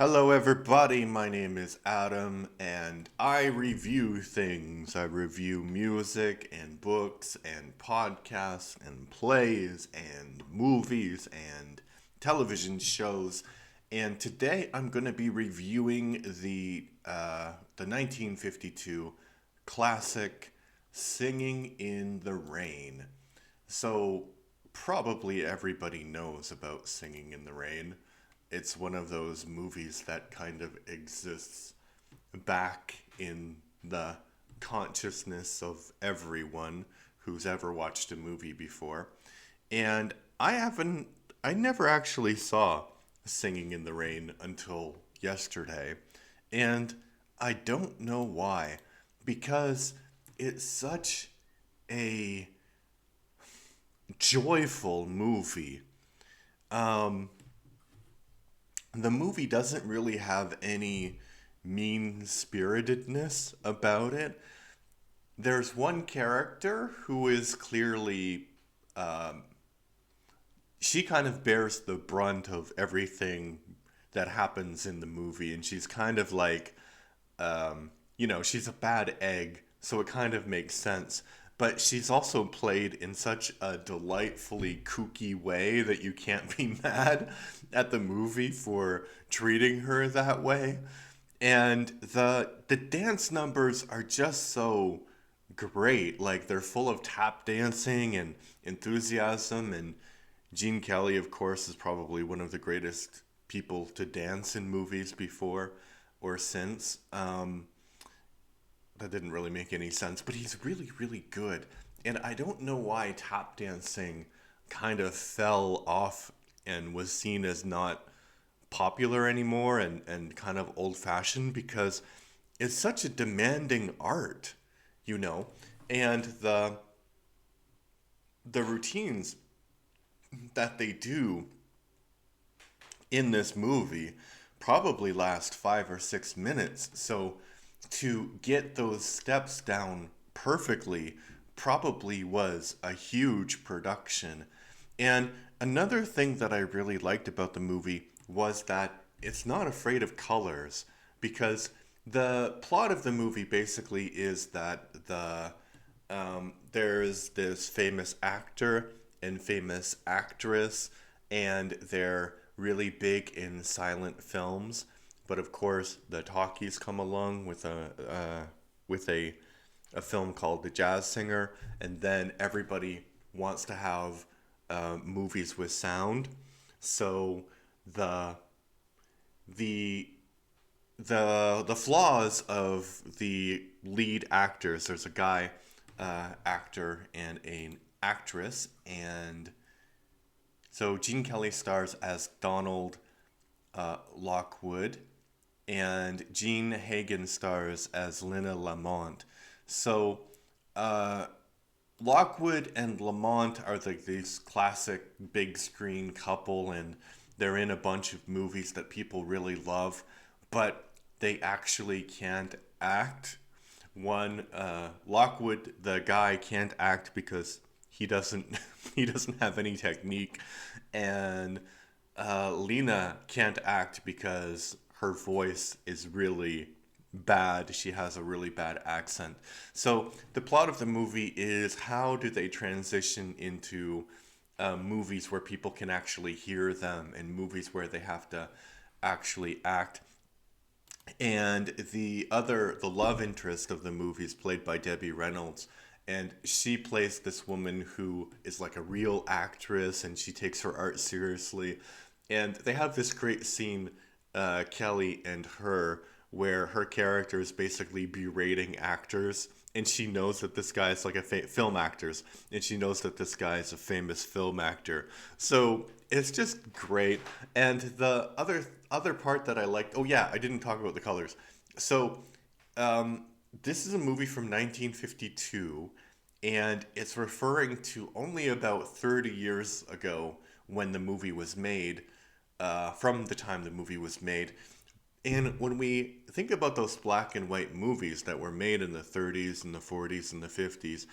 Hello, everybody. My name is Adam, and I review things. I review music and books and podcasts and plays and movies and television shows. And today I'm going to be reviewing the 1952 classic "Singing in the Rain." So, probably everybody knows about Singing in the Rain. It's one of those movies that kind of exists back in the consciousness of everyone who's ever watched a movie before. And I never actually saw Singing in the Rain until yesterday. And I don't know why. Because it's such a joyful movie. Um, the movie doesn't really have any mean spiritedness about it. There's one character who is clearly, um, she kind of bears the brunt of everything that happens in the movie, and she's kind of like, she's a bad egg, so it kind of makes sense. But she's also played in such a delightfully kooky way that you can't be mad at the movie for treating her that way. And the dance numbers are just so great. Like they're full of tap dancing and enthusiasm. And Gene Kelly, of course, is probably one of the greatest people to dance in movies before or since. That didn't really make any sense, but he's really, really good. And I don't know why tap dancing kind of fell off and was seen as not popular anymore and kind of old fashioned because it's such a demanding art, you know? And the routines that they do in this movie probably last 5 or 6 minutes. So to get those steps down perfectly probably was a huge production. And another thing that I really liked about the movie was that it's not afraid of colors because the plot of the movie basically is that there's this famous actor and famous actress, and they're really big in silent films. But of course, the talkies come along with a film called The Jazz Singer, and then everybody wants to have movies with sound. So the the the flaws of the lead actors. There's a guy, actor, and an actress, and so Gene Kelly stars as Donald Lockwood, and Gene Hagen stars as Lena Lamont. So uh, Lockwood and Lamont are like these classic big screen couple, and they're in a bunch of movies that people really love, but they actually can't act. Lockwood, the guy, can't act because he doesn't he doesn't have any technique, and Lena can't act because her voice is really bad. She has a really bad accent. So the plot of the movie is how do they transition into movies where people can actually hear them and movies where they have to actually act. And the love interest of the movie is played by Debbie Reynolds, and she plays this woman who is like a real actress, and she takes her art seriously. And they have this great scene, Kelly and her, where her character is basically berating actors, and she knows that this guy is like film actors, and she knows that this guy is a famous film actor. So it's just great. And the other part that I liked, oh yeah, I didn't talk about the colors. So um, this is a movie from 1952, and it's referring to only about 30 years ago when the movie was made, from the time the movie was made. And when we think about those black and white movies that were made in the 30s and the 40s and the 50s,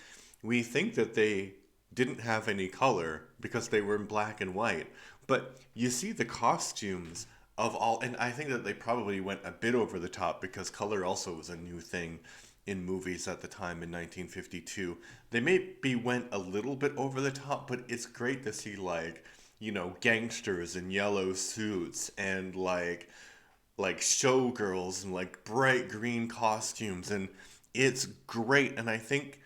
we think that they didn't have any color because they were in black and white. But you see the costumes of all, and I think that they probably went a bit over the top because color also was a new thing in movies at the time in 1952. They maybe went a little bit over the top, but it's great to see like, gangsters in yellow suits and like showgirls and like bright green costumes, and it's great. And I think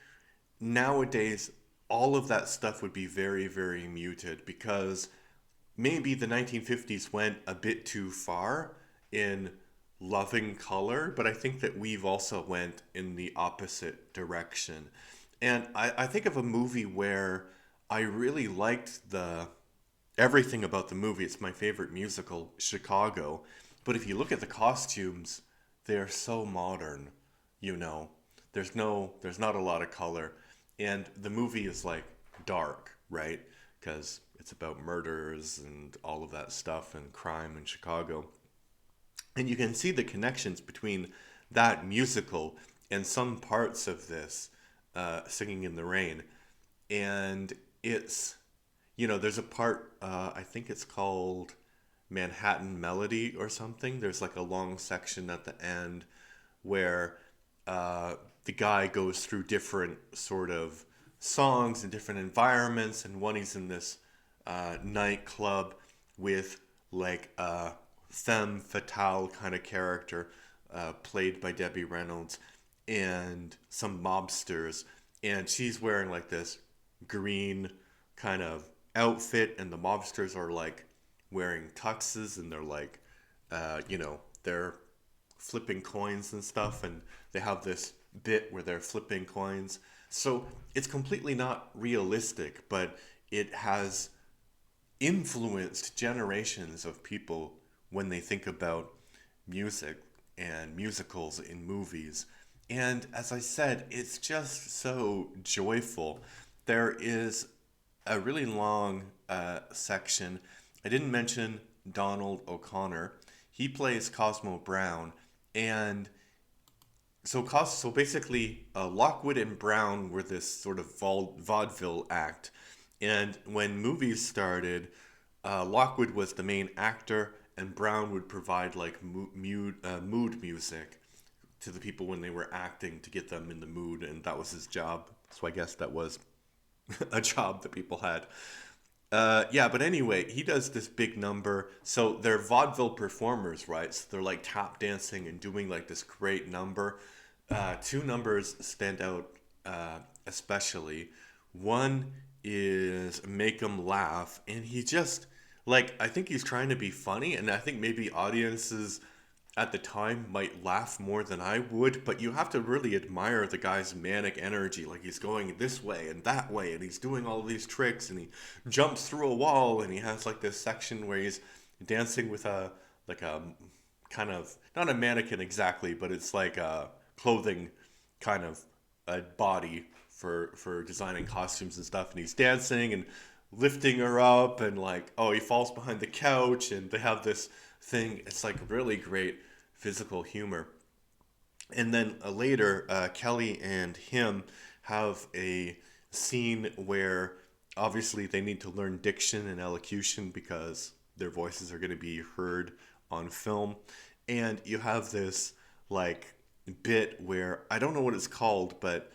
nowadays all of that stuff would be very, very muted because maybe the 1950s went a bit too far in loving color, but I think that we've also went in the opposite direction. And I think of a movie where I really liked the everything about the movie. It's my favorite musical, Chicago. But if you look at the costumes, they're so modern, you know. There's not a lot of color. And the movie is like dark, right? Because it's about murders and all of that stuff and crime in Chicago. And you can see the connections between that musical and some parts of this Singing in the Rain. And it's, there's a part, I think it's called Manhattan Melody or something. There's like a long section at the end where the guy goes through different sort of songs and different environments, and one he's in this nightclub with like a femme fatale kind of character played by Debbie Reynolds and some mobsters, and she's wearing like this green kind of outfit, and the mobsters are like wearing tuxes, and they're like, they're flipping coins and stuff, and they have this bit where they're flipping coins. So it's completely not realistic, but it has influenced generations of people when they think about music and musicals in movies. And as I said, it's just so joyful. There is a really long section. I didn't mention Donald O'Connor. He plays Cosmo Brown, and so basically, Lockwood and Brown were this sort of vaudeville act, and when movies started, Lockwood was the main actor, and Brown would provide like mood music to the people when they were acting to get them in the mood, and that was his job. So I guess that was a job that people had. Yeah, but anyway, he does this big number. So they're vaudeville performers, right? So they're like tap dancing and doing like this great number. Two numbers stand out especially. One is Make 'em Laugh, and he just, like, I think he's trying to be funny, and I think maybe audiences at the time might laugh more than I would, but you have to really admire the guy's manic energy. Like he's going this way and that way, and he's doing all these tricks, and he jumps through a wall, and he has like this section where he's dancing with a like a kind of not a mannequin exactly, but it's like a clothing kind of a body for designing costumes and stuff, and he's dancing and lifting her up, and like, oh, he falls behind the couch, and they have this thing. It's like really great physical humor. And then later, Kelly and him have a scene where obviously they need to learn diction and elocution because their voices are going to be heard on film. And you have this like bit where I don't know what it's called, but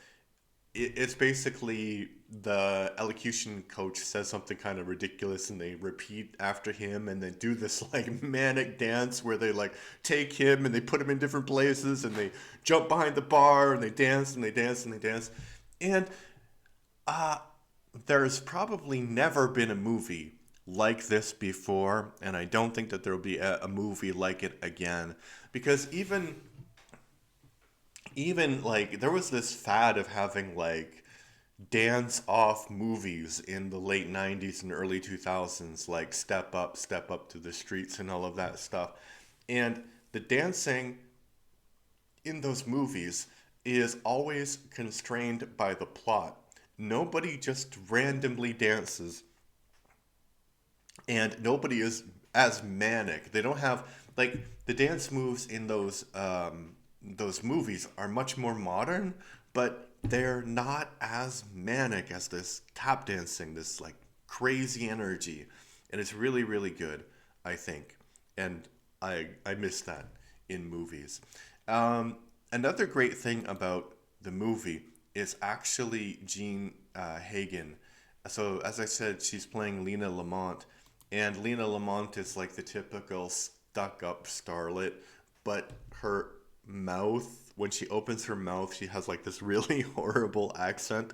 it's basically the elocution coach says something kind of ridiculous, and they repeat after him, and then do this like manic dance where they like take him and they put him in different places, and they jump behind the bar, and they dance and they dance and they dance. And uh there's probably never been a movie like this before, and I don't think that there will be a movie like it again, because even like there was this fad of having like dance off movies in the late 90s and early 2000s, like Step Up to the Streets and all of that stuff. And the dancing in those movies is always constrained by the plot. Nobody just randomly dances, and nobody is as manic. They don't have like the dance moves in those movies are much more modern, but they're not as manic as this tap dancing, this like crazy energy, and it's really really good, I think. And I miss that in movies. Um, Another great thing about the movie is actually Jean Hagen. So as I said, she's playing Lena Lamont, and Lena Lamont is like the typical stuck-up starlet, but her mouth, when she opens her mouth, she has like this really horrible accent,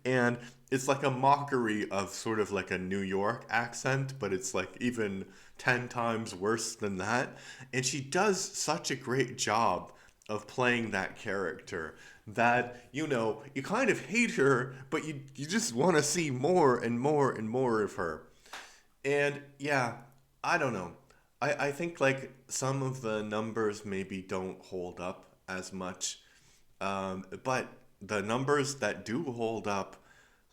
and it's like a mockery of sort of like a New York accent, but it's like even 10 times worse than that. And she does such a great job of playing that character that, you kind of hate her, but you just want to see more and more and more of her. And yeah, I don't know. I think like some of the numbers maybe don't hold up as much. But the numbers that do hold up,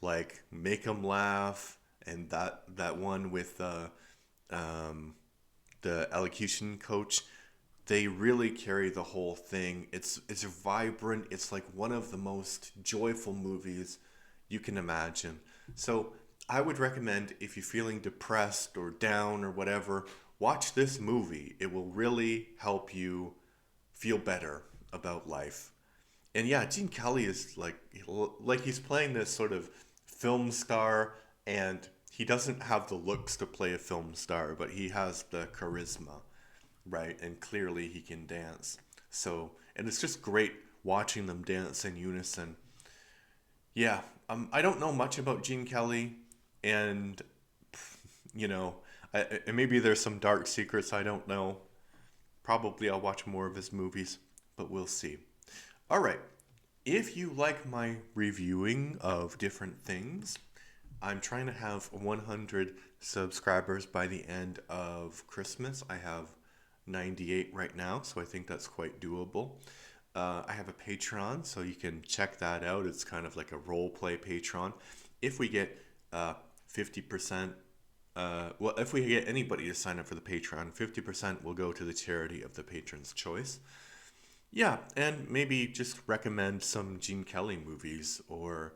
like Make 'em Laugh and that one with um, the elocution coach, they really carry the whole thing. It's vibrant. It's like one of the most joyful movies you can imagine. So I would recommend, if you're feeling depressed or down or whatever, watch this movie. It will really help you feel better about life. And yeah, Gene Kelly is like he's playing this sort of film star, and he doesn't have the looks to play a film star, but he has the charisma, right? And clearly he can dance. So, and it's just great watching them dance in unison. Yeah, I don't know much about Gene Kelly, and you know, maybe there's some dark secrets I don't know. Probably I'll watch more of his movies, but we'll see. All right. If you like my reviewing of different things, I'm trying to have 100 subscribers by the end of Christmas. I have 98 right now, so I think that's quite doable. I have a Patreon, so you can check that out. It's kind of like a role play Patreon. If we get 50%, well, if we get anybody to sign up for the Patreon, 50% will go to the charity of the patron's choice. Yeah, and maybe just recommend some Gene Kelly movies or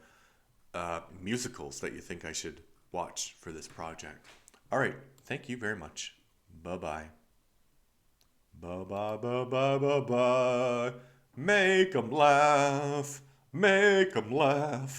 musicals that you think I should watch for this project. All right, thank you very much. Bye bye. Bye bye bye bye bye bye. Make 'em laugh. Make 'em laugh.